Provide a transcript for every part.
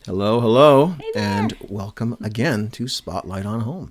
Hello, hello, Hey there. and welcome again to Spotlight on Home.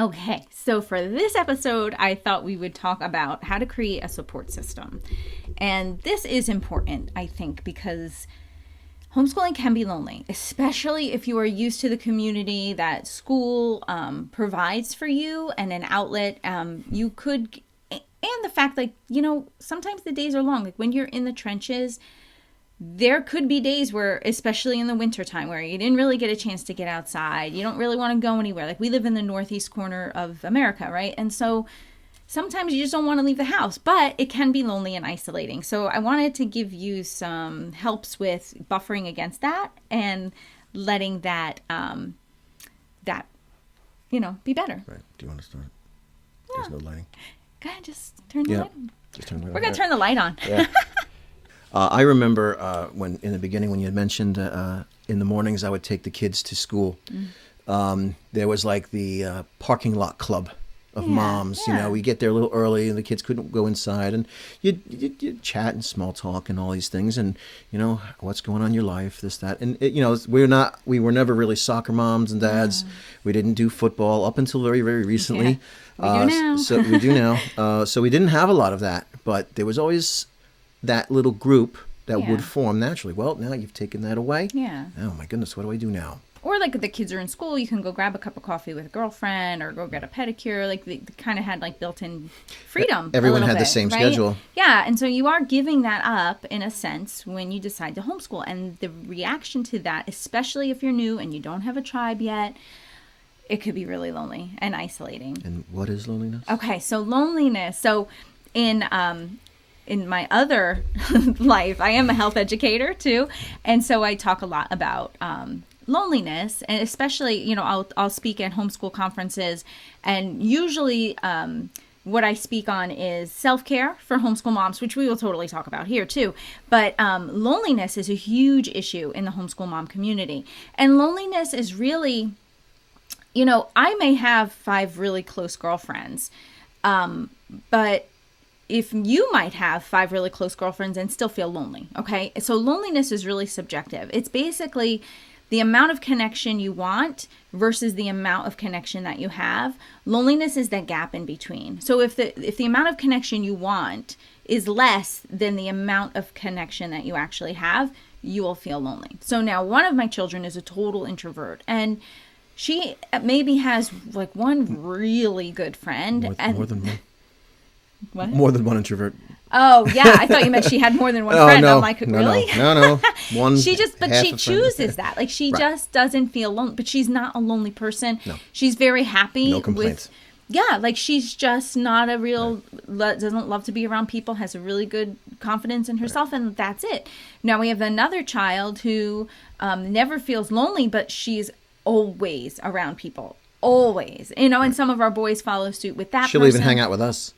Okay, so for this episode, I thought we would talk about how to create a support system. And this is important, I think, because homeschooling can be lonely, especially if you are used to the community that school provides for you and an outlet. You could, and the fact, sometimes the days are long. Like when you're in the trenches, there could be days where, especially in the wintertime, where you didn't really get a chance to get outside. You don't really want to go anywhere. Like we live in the northeast corner of America, right? And so sometimes you just don't want to leave the house, but it can be lonely and isolating. So I wanted to give you some helps with buffering against that and letting that, be better. Right. Do you want to start? Yeah. There's no lighting. Go ahead, just turn the light on. Just turn the light We're on. going to turn the light on. Yeah. I remember when in the beginning when you had mentioned in the mornings I would take the kids to school. There was like the parking lot club of moms. Yeah. You know, we get there a little early and the kids couldn't go inside, and you'd chat and small talk and all these things, and you know what's going on in your life, this that, and we were never really soccer moms and dads. We didn't do football up until very very recently. Yeah. We do now. So we do now. So we didn't have a lot of that, but there was always that little group that would form naturally. Well, now you've taken that away. Yeah. Oh my goodness, what do I do now? Or like if the kids are in school, you can go grab a cup of coffee with a girlfriend or go get a pedicure. Like they kind of had like built-in freedom. Everyone had the bit, same right? schedule. Yeah, and so you are giving that up in a sense when you decide to homeschool. And the reaction to that, especially if you're new and you don't have a tribe yet, it could be really lonely and isolating. And what is loneliness? Okay, so loneliness. So in my other life, I am a health educator too, and so I talk a lot about loneliness, and especially, I'll speak at homeschool conferences, and usually what I speak on is self-care for homeschool moms, which we will totally talk about here too. But loneliness is a huge issue in the homeschool mom community, and loneliness is really, I may have 5 really close girlfriends, but if you might have 5 really close girlfriends and still feel lonely, okay? So loneliness is really subjective. It's basically the amount of connection you want versus the amount of connection that you have. Loneliness is that gap in between. So if the amount of connection you want is less than the amount of connection that you actually have, you will feel lonely. So now one of my children is a total introvert, and she maybe has like one really good friend. More than one. What? More than one introvert. Oh, yeah. I thought you meant she had more than one friend. No, I'm like, really? No. One. She half a chooses friend. that. Like she Right. just doesn't feel lonely, but she's not a lonely person. No. She's very happy. No complaints. Like she's just not a real, doesn't love to be around people, has a really good confidence in herself, and that's it. Now we have another child who never feels lonely, but she's always around people. Always. And some of our boys follow suit with that She'll person. even hang out with us.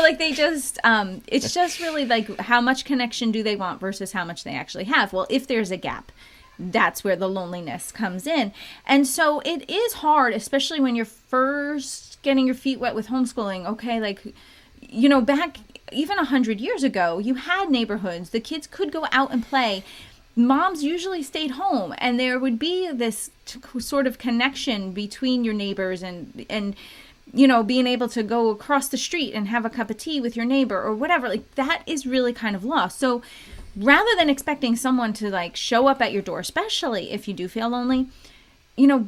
Like they just, it's just really like how much connection do they want versus how much they actually have. Well, if there's a gap, that's where the loneliness comes in. And so it is hard, especially when you're first getting your feet wet with homeschooling. Okay, like, back even 100 years ago, you had neighborhoods. The kids could go out and play. Moms usually stayed home, and there would be this sort of connection between your neighbors and being able to go across the street and have a cup of tea with your neighbor or whatever. Like that is really kind of lost. So rather than expecting someone to like show up at your door, especially if you do feel lonely,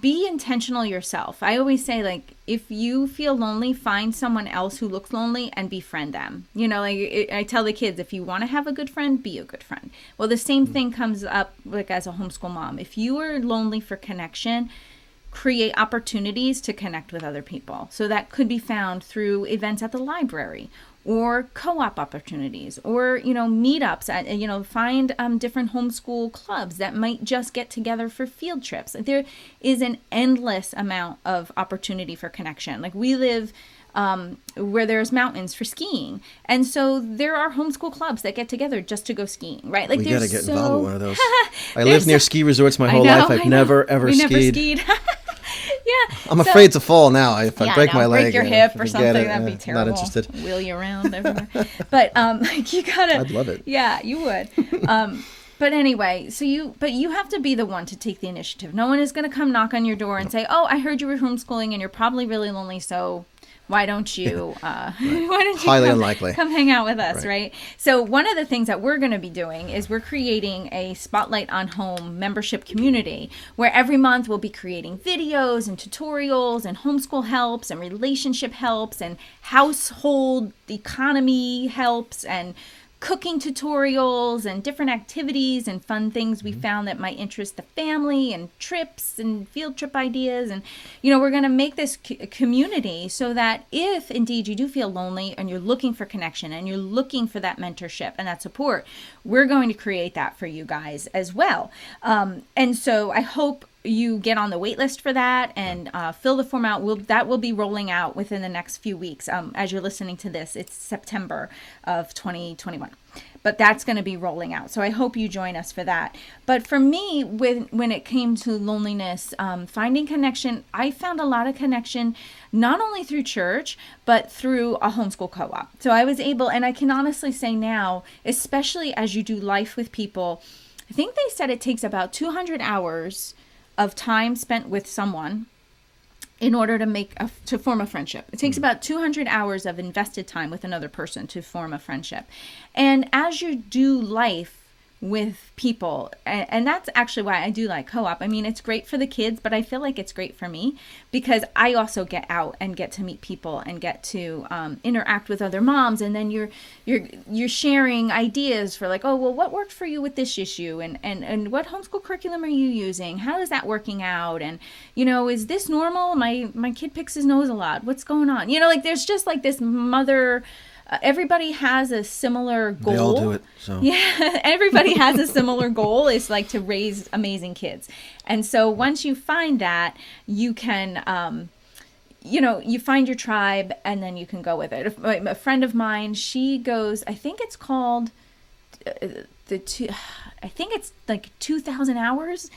be intentional yourself. I always say, like, if you feel lonely, find someone else who looks lonely and befriend them. I tell the kids, if you want to have a good friend, be a good friend. Well, the same thing comes up like as a homeschool mom. If you are lonely for connection, create opportunities to connect with other people. So that could be found through events at the library or co-op opportunities or, meetups at, find different homeschool clubs that might just get together for field trips. There is an endless amount of opportunity for connection. Like we live where there's mountains for skiing. And so there are homeschool clubs that get together just to go skiing, right? Like We got to get involved with one of those. I lived near ski resorts my whole I know, life. I've I know. never, ever We never skied. skied. Yeah. I'm afraid to fall now. If I break no, my leg, break your hip or forget something, it. that'd be terrible. Not interested. Wheel you around everywhere. But like you gotta. I'd love it. Yeah, you would. But anyway, but you have to be the one to take the initiative. No one is going to come knock on your door and say, "Oh, I heard you were homeschooling and you're probably really lonely, so why don't you why don't you Highly unlikely. come hang out with us," right? So one of the things that we're going to be doing is we're creating a Spotlight on Home membership community where every month we'll be creating videos and tutorials and homeschool helps and relationship helps and household economy helps and cooking tutorials and different activities and fun things we found that might interest the family, and trips and field trip ideas. And, we're going to make this community so that if indeed you do feel lonely and you're looking for connection and you're looking for that mentorship and that support, we're going to create that for you guys as well. And so I hope you get on the wait list for that and fill the form out. That will be rolling out within the next few weeks. As you're listening to this, it's September of 2021. But that's going to be rolling out. So I hope you join us for that. But for me, when it came to loneliness, finding connection, I found a lot of connection, not only through church, but through a homeschool co-op. So I was able, and I can honestly say now, especially as you do life with people, I think they said it takes about 200 hours of time spent with someone in order to form a friendship. It takes about 200 hours of invested time with another person to form a friendship. And as you do life with people, and that's actually why I do like co-op. I mean, it's great for the kids, but I feel like it's great for me because I also get out and get to meet people and get to interact with other moms, and then you're sharing ideas for like, oh, well, what worked for you with this issue, and what homeschool curriculum are you using? How is that working out? And is this normal? My kid picks his nose a lot. What's going on? There's just like this mother. Everybody has a similar goal. They all do it. So. Yeah, everybody has a similar goal. Is like to raise amazing kids. And so once you find that, you can, you find your tribe and then you can go with it. A friend of mine, she goes, I think it's called I think it's like 2,000 hours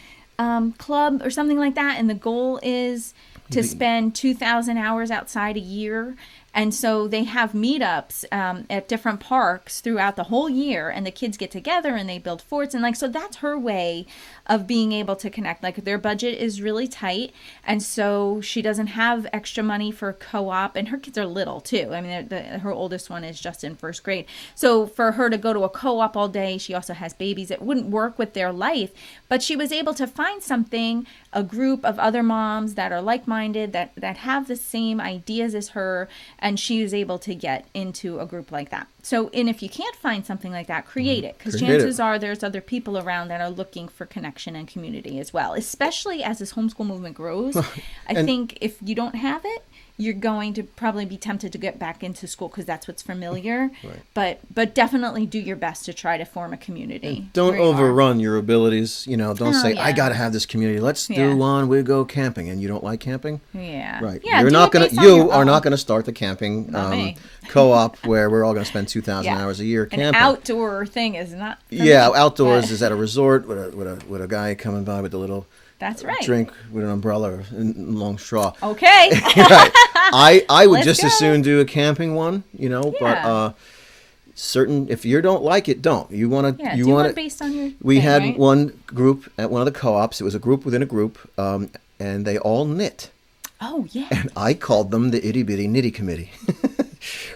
club or something like that. And the goal is to spend 2,000 hours outside a year. And so they have meetups at different parks throughout the whole year, and the kids get together and they build forts. And so that's her way of being able to connect. Like their budget is really tight, and so she doesn't have extra money for co-op, and her kids are little too. I mean, her oldest one is just in first grade. So for her to go to a co-op all day, she also has babies. It wouldn't work with their life, but she was able to find something, a group of other moms that are like-minded, that have the same ideas as her, and she was able to get into a group like that. So, and if you can't find something like that, create it, because chances are there's other people around that are looking for connection and community as well, especially as this homeschool movement grows. I think if you don't have it, you're going to probably be tempted to get back into school because that's what's familiar. Right. But definitely do your best to try to form a community. And don't overrun your abilities. Don't say, I got to have this community. Let's do one. We go camping, and you don't like camping. Yeah. Right. Yeah, you are not going to start the camping co-op where we're all going to spend 2,000 hours a year camping. An outdoor thing is not. Outdoors is at a resort with a guy coming by with a little. That's right. Drink with an umbrella and long straw. Okay. Right. I would just as soon do a camping one, but if you don't like it, don't. You want to do one based on your We had one group at one of the co-ops. It was a group within a group, and they all knit. Oh, yeah. And I called them the Itty Bitty Knitty Committee.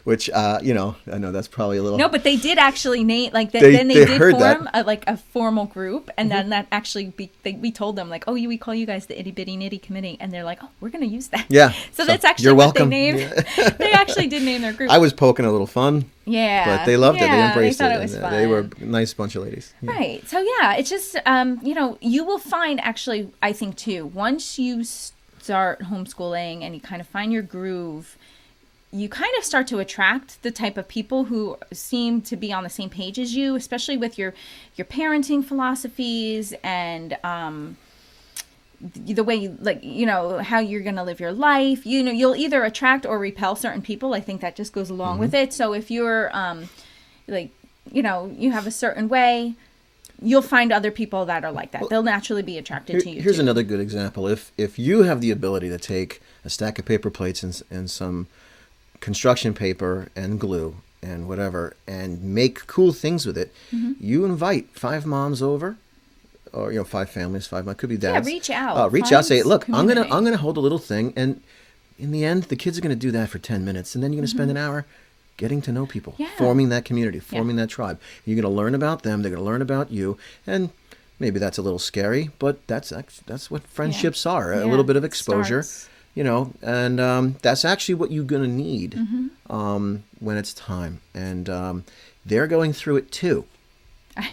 Which, I know that's probably a little... No, but they did actually name, like, then they did form a formal group, and then that actually, we told them, like, we call you guys the Itty Bitty Knitty Committee, and they're like, we're going to use that. Yeah. So that's actually what they named. Yeah. They actually did name their group. I was poking a little fun. Yeah. But they loved it. They embraced they thought it was fun. They were a nice bunch of ladies. Yeah. Right. So, it's just, you will find, actually, I think, too, once you start homeschooling and you kind of find your groove, you kind of start to attract the type of people who seem to be on the same page as you, especially with your parenting philosophies and the way you, how you're going to live your life. You'll either attract or repel certain people. I think that just goes along with it. So if you're you have a certain way, you'll find other people that are like that. They'll naturally be attracted to you. Here's another good example. If you have the ability to take a stack of paper plates and some construction paper and glue and whatever, and make cool things with it. You invite 5 moms over, or 5 families, 5 moms, could be dads. Yeah, reach out. Reach out, say, look, community. I'm gonna hold a little thing, and in the end, the kids are gonna do that for 10 minutes, and then you're gonna spend an hour getting to know people, forming that community, forming that tribe. You're gonna learn about them. They're gonna learn about you, and maybe that's a little scary, but that's what friendships are. A little bit of exposure. And that's actually what you're going to need when it's time. And they're going through it too.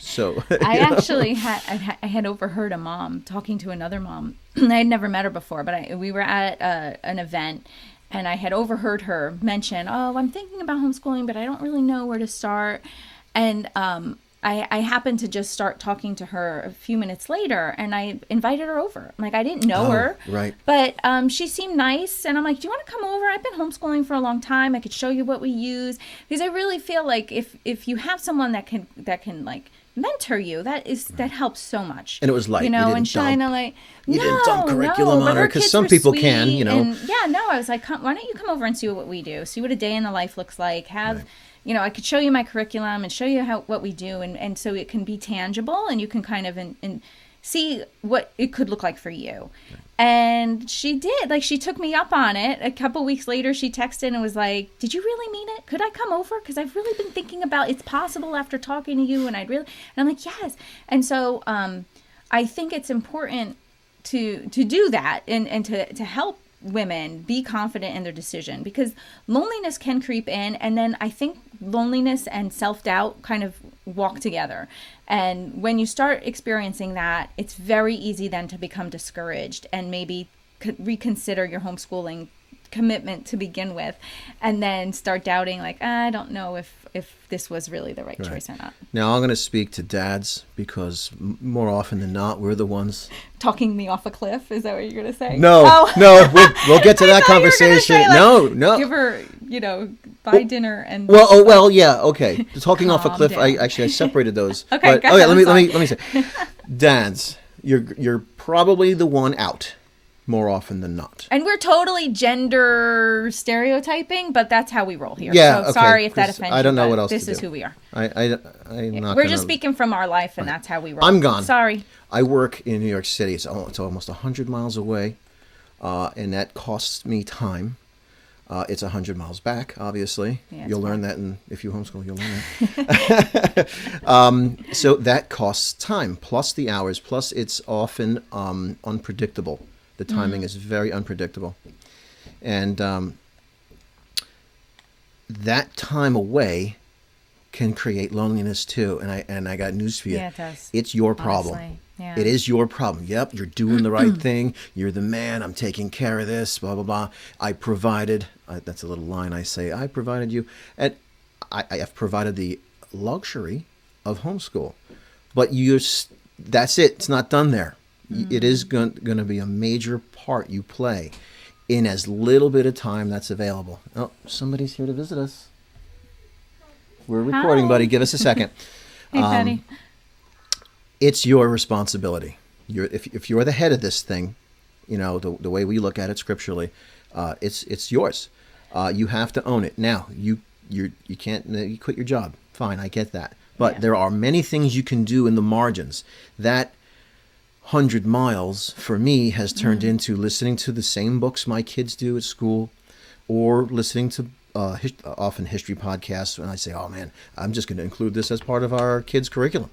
So I actually had overheard a mom talking to another mom. I had never met her before, but we were at an event, and I had overheard her mention, "Oh, I'm thinking about homeschooling, but I don't really know where to start." And I happened to just start talking to her a few minutes later, and I invited her over. Like, I didn't know her, right? But she seemed nice, and I'm like, "Do you want to come over? I've been homeschooling for a long time. I could show you what we use." Because I really feel like if you have someone that can like mentor you, that helps so much. And it was light, and shine a light. You didn't dump curriculum on her, because some people can, And, I was like, why don't you come over and see what we do? See what a day in the life looks like. I could show you my curriculum and show you what we do, and so it can be tangible, and you can kind of see what it could look like for you. Right. And she did. Like, she took me up on it. A couple weeks later, she texted and was like, "Did you really mean it? Could I come over? Because I've really been thinking about it's possible after talking to you, and I'm like, yes." And so I think it's important to do that and to help women be confident in their decision, because loneliness can creep in, and then I think loneliness and self-doubt kind of walk together, and when you start experiencing that, it's very easy then to become discouraged and maybe reconsider your homeschooling commitment to begin with, and then start doubting, like, I don't know if this was really the right choice or not. Now, I'm going to speak to dads, because more often than not, we're the ones talking me off a cliff. Is that what you're going to say? No, we'll get to that conversation. Say, like, no. Give her, buy dinner and. Well, yeah, okay. Talking off a cliff. Down. I separated those. Okay, but, let me say, dads, you're probably the one out more often than not. And we're totally gender stereotyping, but that's how we roll here. Yeah, so sorry if that offends you. I don't know what else this to is do. who we are. We're just speaking from our life, and that's how we roll. I'm gone. Sorry. I work in New York City. It's almost 100 miles away, and that costs me time. It's 100 miles back, obviously. Yeah, you'll learn that, if you homeschool, you'll learn that. So that costs time, plus the hours, plus it's often unpredictable. The timing is very unpredictable. And that time away can create loneliness too. And I got news for you. Yeah, it does. It's your problem. Honestly, yeah. It is your problem. Yep, you're doing the right thing. You're the man. I'm taking care of this, blah, blah, blah. I provided, that's a little line I say, I provided you. And I have provided the luxury of homeschool. But that's it. It's not done there. It is going to be a major part you play in as little bit of time that's available. Oh, somebody's here to visit us. We're recording, Hi. buddy. Give us a second. Hey, Patty. It's your responsibility. If you're the head of this thing, the way we look at it scripturally, it's yours. You have to own it. Now, you can't you quit your job. Fine, I get that. But there are many things you can do in the margins. That 100 miles for me has turned into listening to the same books my kids do at school, or listening to often history podcasts. And I say, oh man, I'm just going to include this as part of our kids' curriculum,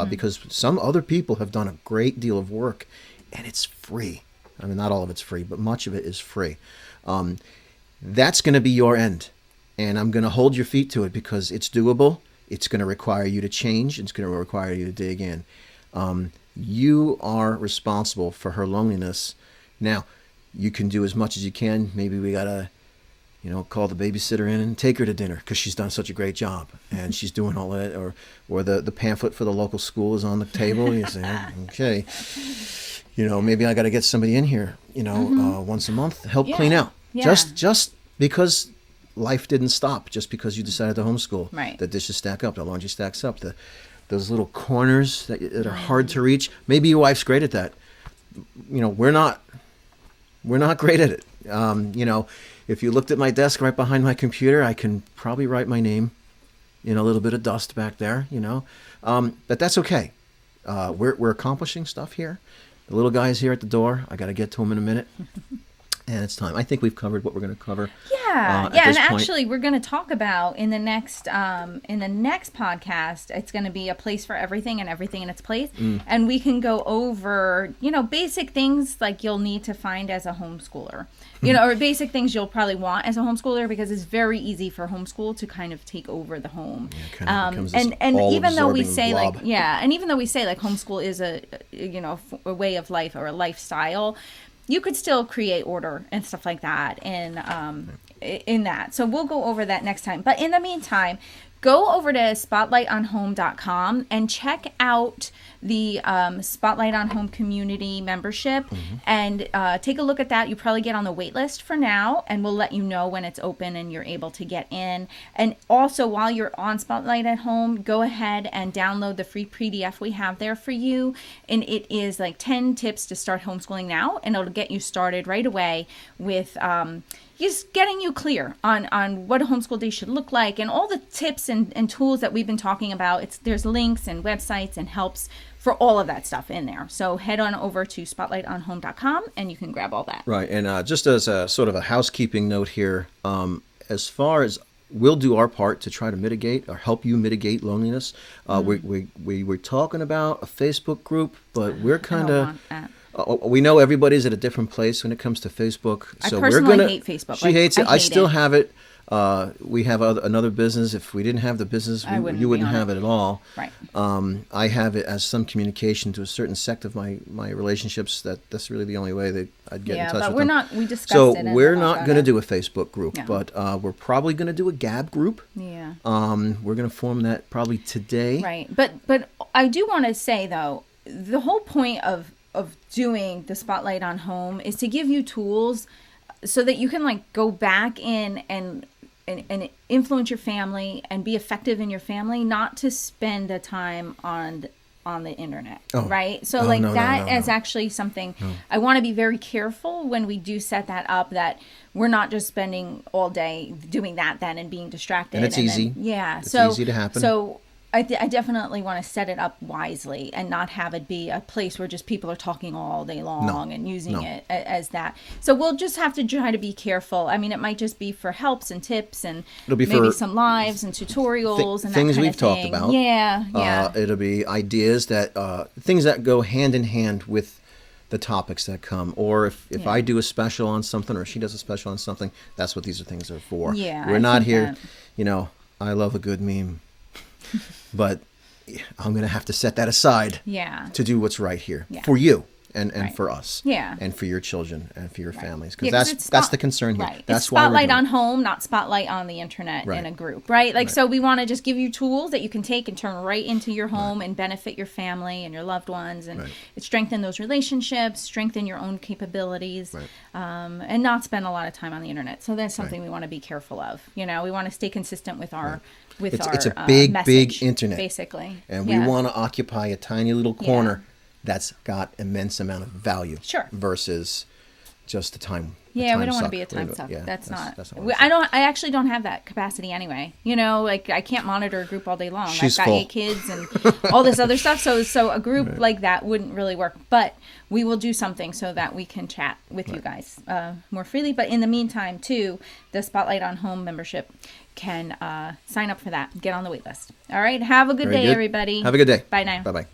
because some other people have done a great deal of work, and it's free. I mean, not all of it's free, but much of it is free. That's going to be your end, and I'm going to hold your feet to it, because it's doable. It's going to require you to change. It's going to require you to dig in. You are responsible for her loneliness. Now, you can do as much as you can. Maybe we got to, call the babysitter in and take her to dinner, because she's done such a great job and she's doing all that. Or the pamphlet for the local school is on the table. You say, okay, maybe I got to get somebody in here, once a month, help clean out. Yeah. Just because life didn't stop, just because you decided to homeschool. Right. The dishes stack up, the laundry stacks up, those little corners that are hard to reach. Maybe your wife's great at that. We're not great at it. If you looked at my desk right behind my computer, I can probably write my name a little bit of dust back there, but that's okay. We're accomplishing stuff here. The little guy's here at the door. I got to get to him in a minute. And it's time. I think we've covered what we're going to cover. Yeah, and actually, we're going to talk about in the next podcast. It's going to be a place for everything and everything in its place, and we can go over basic things like you'll need to find as a homeschooler, or basic things you'll probably want as a homeschooler, because it's very easy for homeschool to kind of take over the home. Yeah, and even though we say homeschool is a way of life or a lifestyle, you could still create order and stuff like that in that. So we'll go over that next time. But in the meantime, go over to spotlightonhome.com and check out the Spotlight on Home community membership and take a look at that. You probably get on the wait list for now, and we'll let you know when it's open and you're able to get in. And also, while you're on Spotlight at Home, go ahead and download the free PDF we have there for you. And it is like 10 tips to start homeschooling now, and it'll get you started right away with just getting you clear on what a homeschool day should look like, and all the tips and tools that we've been talking about. There's links and websites and helps for all of that stuff in there. So head on over to spotlightonhome.com and you can grab all that. Right. And just as a sort of a housekeeping note here, as far as we'll do our part to try to mitigate or help you mitigate loneliness, we were talking about a Facebook group, but we're kind of... we know everybody's at a different place when it comes to Facebook. So I personally hate Facebook. She hates it. I still have it. We have another business. If we didn't have the business, you wouldn't have it at all. Right. I have it as some communication to a certain sect of my relationships. That's really the only way that I'd get in touch with them. Yeah, but we're not. We discussed it. So we're not going to do a Facebook group, but we're probably going to do a Gab group. Yeah. We're going to form that probably today. Right. But I do want to say though, the whole point of doing the Spotlight on Home is to give you tools so that you can go back in and influence your family and be effective in your family, not to spend the time on the internet, right? So that is actually something I want to be very careful when we do set that up, that we're not just spending all day doing that then and being distracted. And it's easy. It's easy to happen. So I definitely want to set it up wisely and not have it be a place where just people are talking all day long and using it as that. So we'll just have to try to be careful. I mean, it might just be for helps and tips and maybe some lives and tutorials and things that kind we've of thing. talked about. Yeah. It'll be ideas that things that go hand in hand with the topics that come, or if I do a special on something or she does a special on something, that's what these things are for. We're not here, I love a good meme. But I'm going to have to set that aside to do what's right here for you and for us and for your children and for your families. Because that's the concern here. Right. That's it's why Spotlight on Home, not Spotlight on the internet in a group, right? So we want to just give you tools that you can take and turn right into your home and benefit your family and your loved ones and strengthen those relationships, strengthen your own capabilities, and not spend a lot of time on the internet. So that's something we want to be careful of. We want to stay consistent with our it's a big, message, big internet, basically, and we want to occupy a tiny little corner that's got immense amount of value. Versus just the time. We don't want to be a time suck. That's not. I actually don't have that capacity anyway. I can't monitor a group all day long. I've got 8 kids and all this other stuff. So a group like that wouldn't really work. But we will do something so that we can chat with you guys more freely. But in the meantime, too, the Spotlight on Home membership can sign up for that. Get on the wait list. All right. Have a good day, everybody. Have a good day. Bye now. Bye-bye.